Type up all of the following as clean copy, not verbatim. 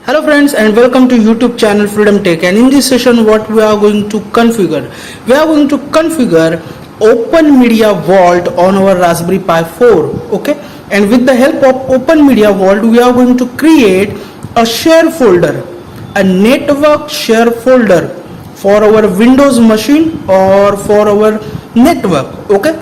Hello friends and welcome to YouTube channel Freedom Tech, and in this session what we are going to configure, Open Media Vault on our Raspberry Pi 4. Okay, and with the help of Open Media Vault we are going to create a share folder, a network share folder for our Windows machine or for our network. Okay,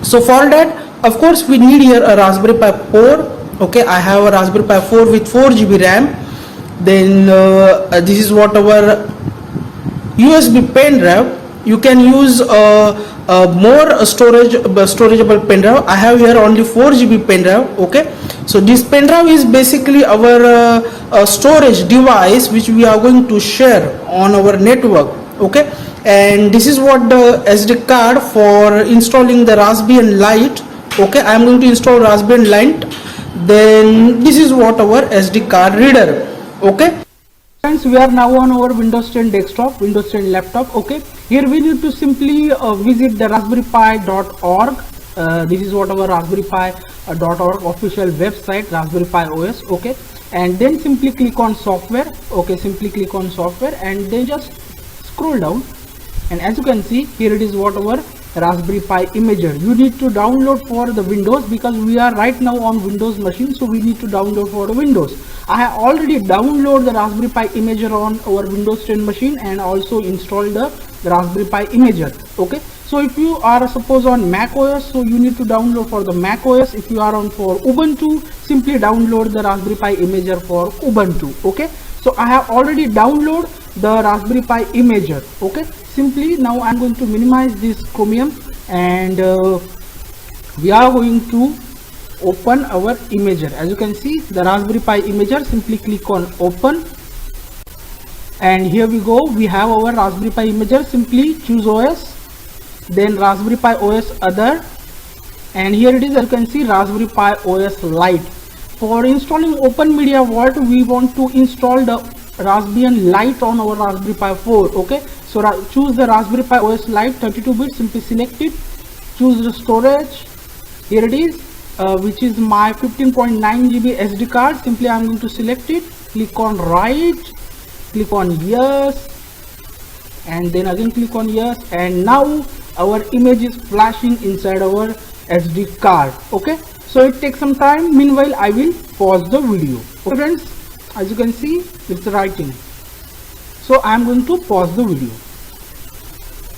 so for that of course we need here a Raspberry Pi 4. Okay, I have a Raspberry Pi 4 with 4 GB RAM. Then this is what our USB pen drive. You can use more storageable pen drive. I have here only 4 GB pen drive. Okay, so this pen drive is basically our storage device which we are going to share on our network. Okay, and this is what the SD card for installing the Raspbian Lite. Okay, I am going to install Raspbian Lite. Then this is what our SD card reader. Okay friends, we are now on our Windows 10 desktop, Windows 10 laptop. Okay, here we need to simply visit the raspberrypi.org. This is what our raspberrypi.org official website, Raspberry Pi OS. Okay, and then simply click on software. Okay, simply click on software and then just scroll down, and as you can see here it is what our Raspberry Pi Imager. You need to download for the Windows because we are right now on Windows machine, so we need to download for the Windows. I have already downloaded the Raspberry Pi Imager on our Windows 10 machine and also installed the Raspberry Pi Imager. Okay, so if you are suppose on Mac OS, so you need to download for the Mac OS. If you are on for Ubuntu, simply download the Raspberry Pi Imager for Ubuntu. Okay, so I have already downloaded the Raspberry Pi Imager. Okay, simply now I'm going to minimize this Chromium and we are going to open our Imager. As you can see the Raspberry Pi Imager, simply click on open and here we go, we have our Raspberry Pi Imager. Simply choose OS, then Raspberry Pi OS other, and here it is. As you can see Raspberry Pi OS Lite. For installing Open Media Vault we want to install the Raspbian Lite on our Raspberry Pi 4. Okay, so choose the Raspberry Pi OS Lite 32-bit, simply select it, choose the storage, here it is, which is my 15.9 GB SD card. Simply I am going to select it, click on write, click on yes, and then again click on yes, and now our image is flashing inside our SD card. Okay, so it takes some time. Meanwhile I will pause the video. Okay friends, as you can see it's writing, so I am going to pause the video.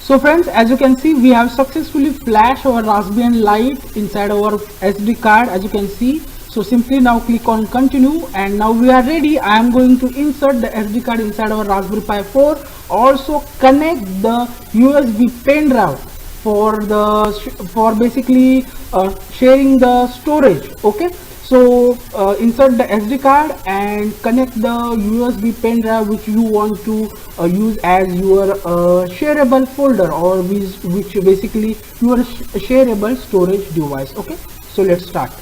So friends, as you can see we have successfully flashed our Raspbian Lite inside our SD card, as you can see. So simply now click on continue and now we are ready. I am going to insert the SD card inside our Raspberry Pi 4. Also connect the USB pen drive for basically sharing the storage. Okay, so insert the SD card and connect the USB pen drive which you want to use as your shareable folder, or which basically your shareable storage device. Okay, so let's start.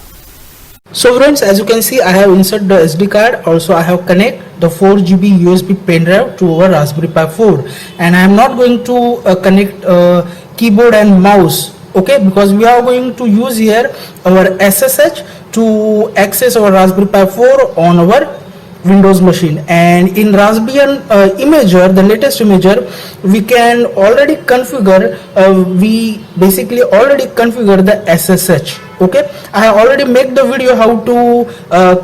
So friends, as you can see I have inserted the SD card. Also I have connect the 4 GB USB pen drive to our Raspberry Pi 4, and I am not going to connect keyboard and mouse. Okay, because we are going to use here our SSH to access our Raspberry Pi 4 on our Windows machine. And in Raspbian Imager, the latest Imager, we can already configure, we basically already configure the SSH. Okay, I have already made the video how to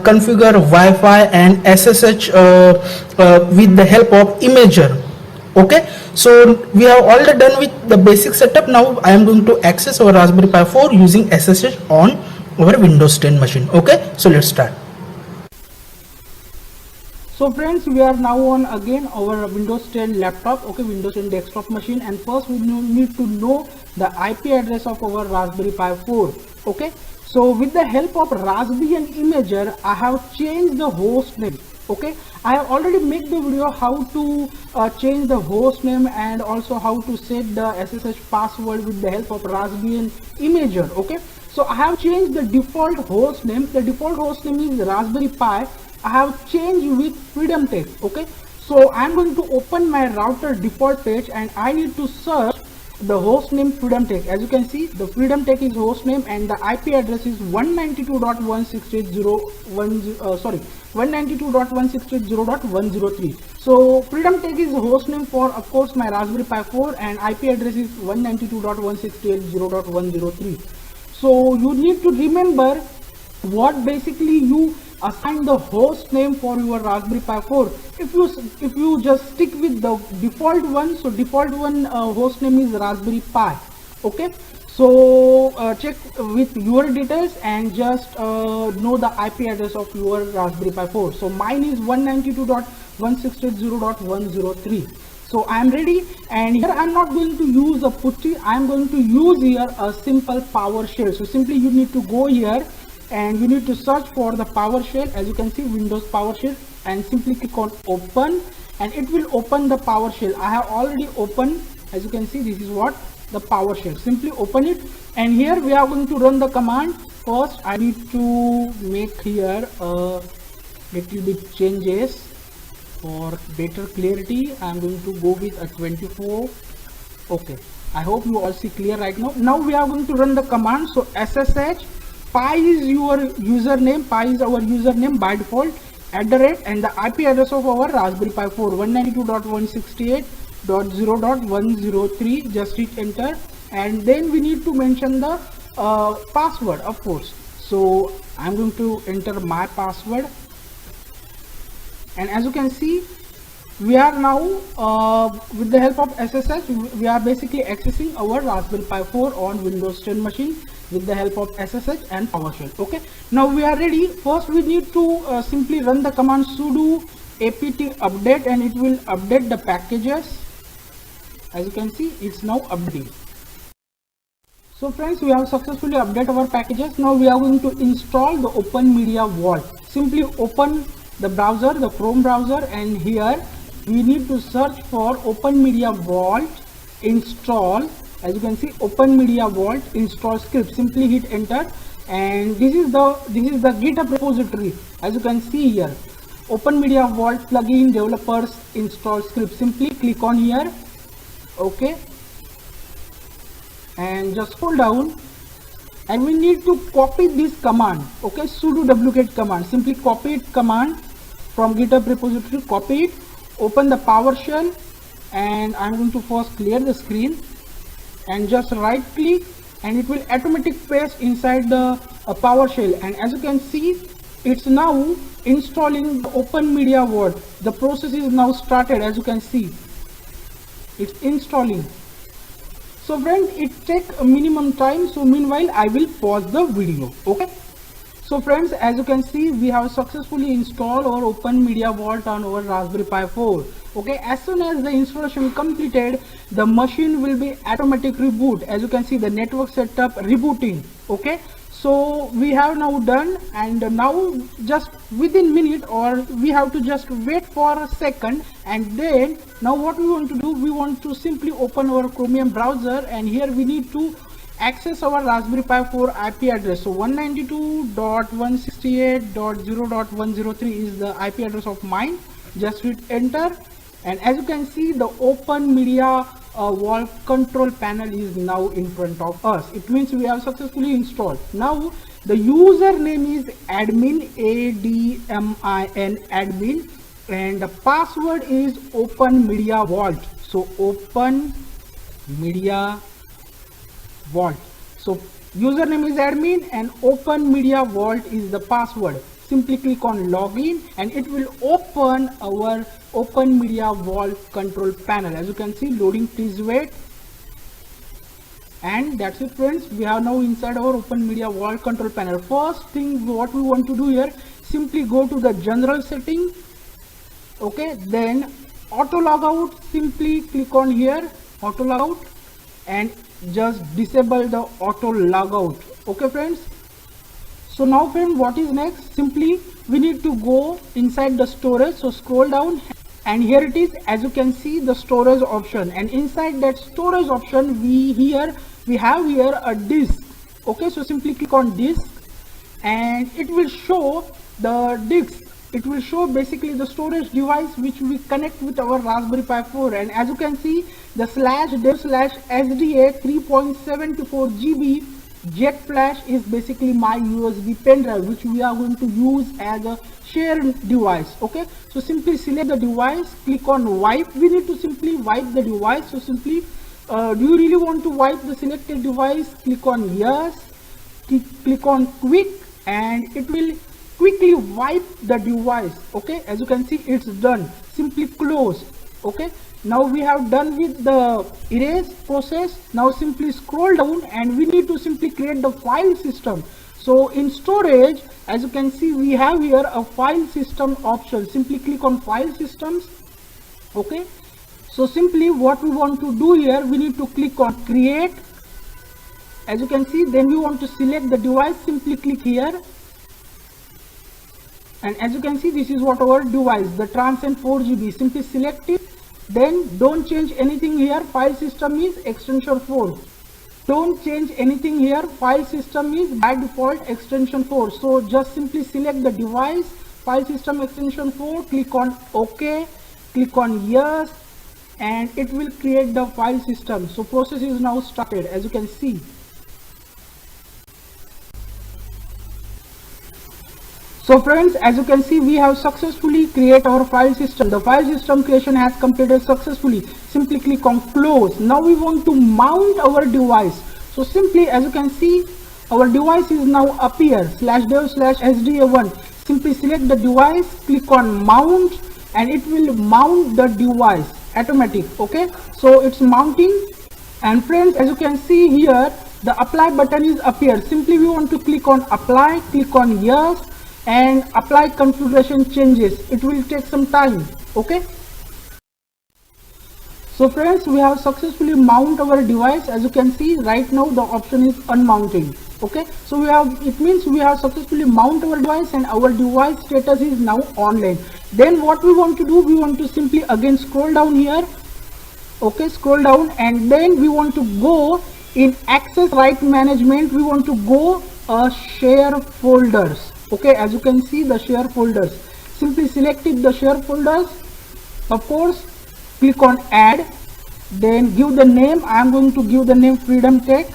configure Wi-Fi and SSH with the help of Imager. Okay, so we have already done with the basic setup. Now I am going to access our Raspberry Pi 4 using SSH on our Windows 10 machine. Okay, so let's start. So friends, we are now on again our Windows 10 laptop. Okay, Windows 10 desktop machine, and first we need to know the IP address of our Raspberry Pi 4. Okay, so with the help of Raspbian Imager I have changed the host name. Okay, I have already made the video how to change the host name and also how to set the SSH password with the help of Raspbian Imager. Okay, so I have changed the default host name. The default host name is Raspberry Pi. I have changed with Freedom Tech. Okay, so I am going to open my router default page and I need to search the host name freedom tech. As you can see, the freedom tech is host name and the IP address is 192.168.103. So freedom tech is host name for, of course, my Raspberry Pi 4, and IP address is 192.168.0.103. so you need to remember what basically you assign the host name for your Raspberry Pi 4. If you just stick with the default one, so default one host name is Raspberry Pi. Okay, so check with your details and just know the IP address of your Raspberry Pi 4. So mine is 192.168.0.103. so I am ready, and here I am not going to use a putty, I am going to use here a simple PowerShell. So simply you need to go here and you need to search for the PowerShell. As you can see, Windows PowerShell, and simply click on open, and it will open the PowerShell. I have already opened. As you can see, this is what the PowerShell. Simply open it, and here we are going to run the command. First I need to make here a little bit changes for better clarity. I am going to go with a 24. Okay, I hope you all see clear right now. Now we are going to run the command. So SSH, Pi is your username, Pi is our username by default, @ and the IP address of our Raspberry Pi 4 192.168.0.103. just hit enter, and then we need to mention the password, of course. So I'm going to enter my password, and as you can see, we are now with the help of SSH, we are basically accessing our Raspberry Pi 4 on Windows 10 machine with the help of SSH and PowerShell. Okay, now we are ready. First we need to simply run the command sudo apt update, and it will update the packages. As you can see, it's now updating. So friends, we have successfully updated our packages. Now we are going to install the openmediavault. Simply open the browser, the Chrome browser, and here we need to search for openmediavault install. As you can see, openmediavault install script. Simply hit enter, and this is the GitHub repository. As you can see here, openmediavault plugin developers install script. Simply click on here. Okay, and just scroll down, and we need to copy this command. Okay, sudo duplicate command. Simply copy it command from GitHub repository, copy it, open the PowerShell, and I'm going to first clear the screen, and just right click, and it will automatically paste inside the PowerShell. And as you can see, it's now installing the openmediavault. The process is now started. As you can see, it's installing. So friends, it takes a minimum time, so meanwhile I will pause the video. Okay, so friends, as you can see, we have successfully installed our openmediavault on our Raspberry Pi 4. Okay, as soon as the installation completed, the machine will be automatic reboot. As you can see, the network setup rebooting. Okay, so we have now done, and now just within minute, or we have to just wait for a second, and then now what we want to do, we want to simply open our Chromium browser, and here we need to access our Raspberry Pi 4 IP address. So 192.168.0.103 is the IP address of mine. Just hit enter, and as you can see, the openmediavault control panel is now in front of us. It means we have successfully installed. Now the username is admin, ADMIN, admin, and the password is openmediavault. So openmediavault. So username is admin and openmediavault is the password. Simply click on login, and it will open our openmediavault control panel. As you can see, loading, please wait. And that's it friends, we are now inside our openmediavault control panel. First thing what we want to do here, simply go to the general setting. Okay, then auto logout, simply click on here, auto logout, and just disable the auto logout. Okay friends, so now friend, what is next? Simply we need to go inside the storage. So scroll down, and here it is. As you can see, the storage option, and inside that storage option we have here a disk. Okay, so simply click on disk, and it will show the disk it will show basically the storage device which we connect with our Raspberry Pi 4. And as you can see, the /dev/sda 3.74 GB jet flash is basically my USB pen drive, which we are going to use as a shared device. Okay, so simply select the device, click on wipe. We need to simply wipe the device. So simply do you really want to wipe the selected device? Click on yes, click on quick, and it will quickly wipe the device. Okay, as you can see, it's done. Simply close. Okay, now we have done with the erase process. Now simply scroll down and we need to simply create the file system. So in storage, as you can see, we have here a file system option. Simply click on file systems. Okay, so simply what we want to do here, we need to click on create. As you can see, then we want to select the device. Simply click here, and as you can see, this is what our device, the transient 4 GB. Simply select it, then don't change anything here. File system is extension 4. Don't change anything here. File system is by default extension 4. So just simply select the device, file system extension 4, click on OK, click on yes, and it will create the file system. So process is now started, as you can see. So friends, as you can see, we have successfully created our file system. The file system creation has completed successfully. Simply click on close. Now we want to mount our device. So simply, as you can see, our device is now up here, /dev/sda1. Simply select the device, click on mount, and it will mount the device automatic. Okay, so it's mounting. And friends, as you can see here, the apply button is up here. Simply we want to click on apply, click on yes, and apply configuration changes. It will take some time. Okay, so friends, we have successfully mount our device. As you can see, right now the option is unmounting. Okay, so it means we have successfully mount our device and our device status is now online. Then what we want to do, we want to simply again scroll down here. Okay, scroll down, and then we want to go in access right management. We want to go share folders. Okay, as you can see, the share folders. Simply select it, the share folders. Of course, click on add, then give the name. I am going to give the name Freedom Tech.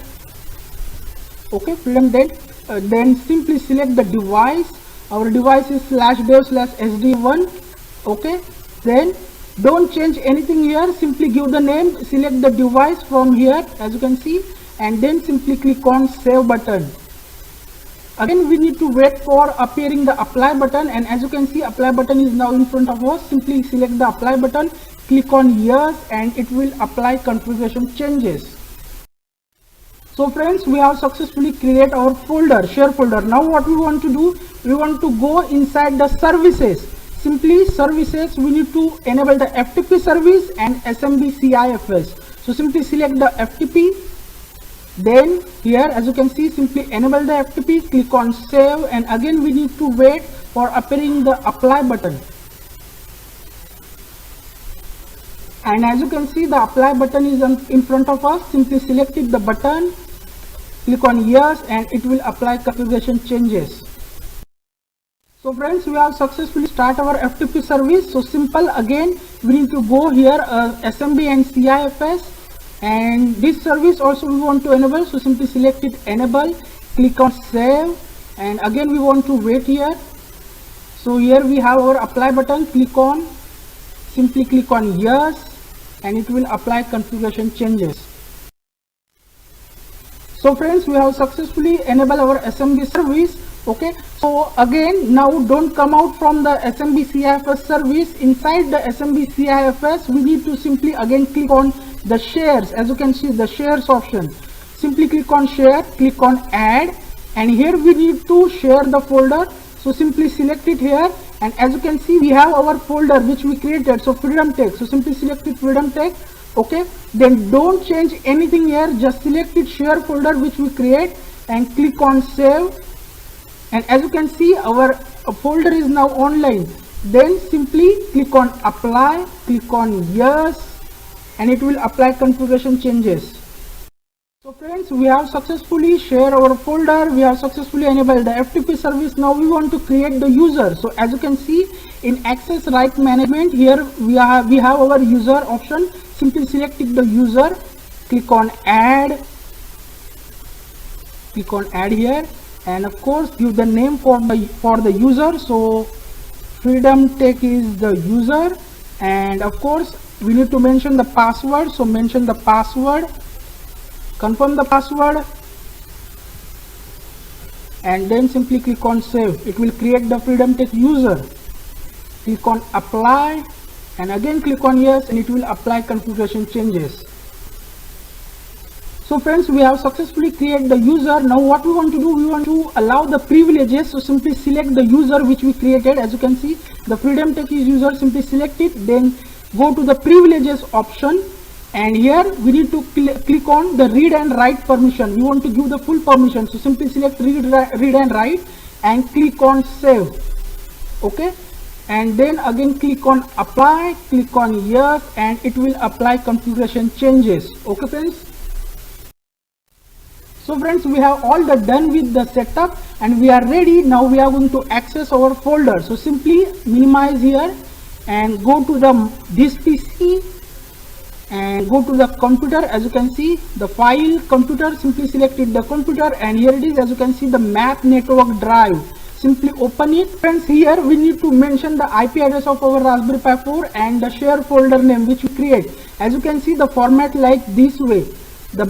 Okay, Freedom Tech. Then simply select the device. Our device is /dev/sd1. Okay, then don't change anything here. Simply give the name, select the device from here, as you can see, and then simply click on save button. Again, we need to wait for appearing the apply button, and as you can see, apply button is now in front of us. Simply select the apply button, click on yes, and it will apply configuration changes. So friends, we have successfully created our folder, share folder. Now what we want to do, we want to go inside the services. Simply services, we need to enable the FTP service and SMB CIFS. So simply select the FTP. Then here, as you can see, simply enable the FTP, click on save, and again we need to wait for appearing the apply button. And as you can see, the apply button is in front of us. Simply select it, the button, click on yes, and it will apply configuration changes. So friends, we have successfully started our FTP service. So simple, again we need to go here SMB and CIFS. And this service also we want to enable, so simply select it, enable, click on save, and again we want to wait here. So here we have our apply button, simply click on yes, and it will apply configuration changes. So friends, we have successfully enabled our SMB service. Okay, so again, now don't come out from the SMB CIFS service. Inside the SMB CIFS, we need to simply again click on the shares. As you can see, the shares option. Simply click on share, click on add, and here we need to share the folder. So simply select it here, and as you can see, we have our folder which we created. So Freedom Tech. So simply select it, Freedom Tech. Okay, then don't change anything here. Just select it, share folder which we create, and click on save. And as you can see, our folder is now online. Then simply click on apply, click on yes, and it will apply configuration changes. So friends, we have successfully shared our folder, we have successfully enabled the FTP service. Now we want to create the user. So as you can see in access right management, here we have our user option. Simply selecting the user, click on add here, and of course give the name for the user. So Freedom Tech is the user, and of course we need to mention the password. So mention the password, confirm the password, and then simply click on save. It will create the Freedom Tech user. Click on apply, and again click on yes, and it will apply configuration changes. So friends, we have successfully created the user. Now what we want to do, we want to allow the privileges. So simply select the user which we created. As you can see, the Freedom Tech is user. Simply select it, then go to the privileges option, and here we need to click on the read and write permission. We want to give the full permission. So simply select read and write, and click on save. Okay, and then again click on apply, click on yes, and it will apply configuration changes. Okay friends. So friends, we have all done with the setup, and we are ready. Now we are going to access our folder. So simply minimize here and go to this PC and go to the computer. As you can see, the file computer, simply selected the computer, and here it is. As you can see, the map network drive. Simply open it. Friends, here we need to mention the IP address of our Raspberry Pi 4 and the share folder name which we create. As you can see, the format like this way, the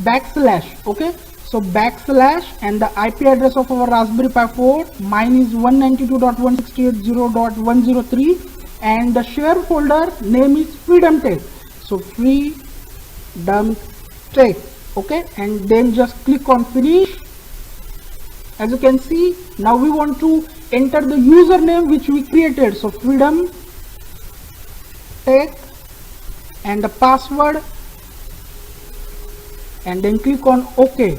backslash. Okay, so backslash and the IP address of our Raspberry Pi 4. Mine is 192.168.0.103, and the share folder name is Freedom Tech. So Freedom Tech. Okay, and then just click on finish. As you can see, now we want to enter the username which we created. So Freedom Tech and the password, and then click on OK.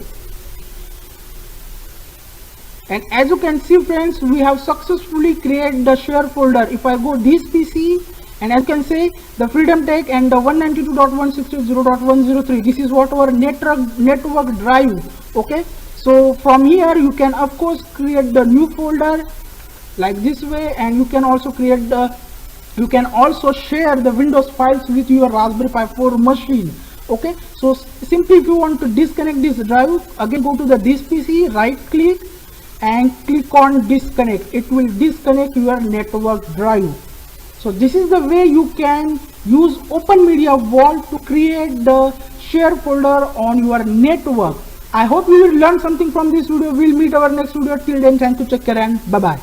And as you can see friends, we have successfully created the share folder. If I go this PC, and as you can see, the Freedom Tech and the 192.168.0.103, this is what our network drive. Okay, so from here you can of course create the new folder like this way, and you can also share the Windows files with your Raspberry Pi 4 machine. Okay, so simply if you want to disconnect this drive, again go to this PC, right click and click on disconnect. It will disconnect your network drive. So this is the way you can use openmediavault to create the share folder on your network. I hope you will learn something from this video. We'll meet our next video. Till then, thank you, take care, and bye bye.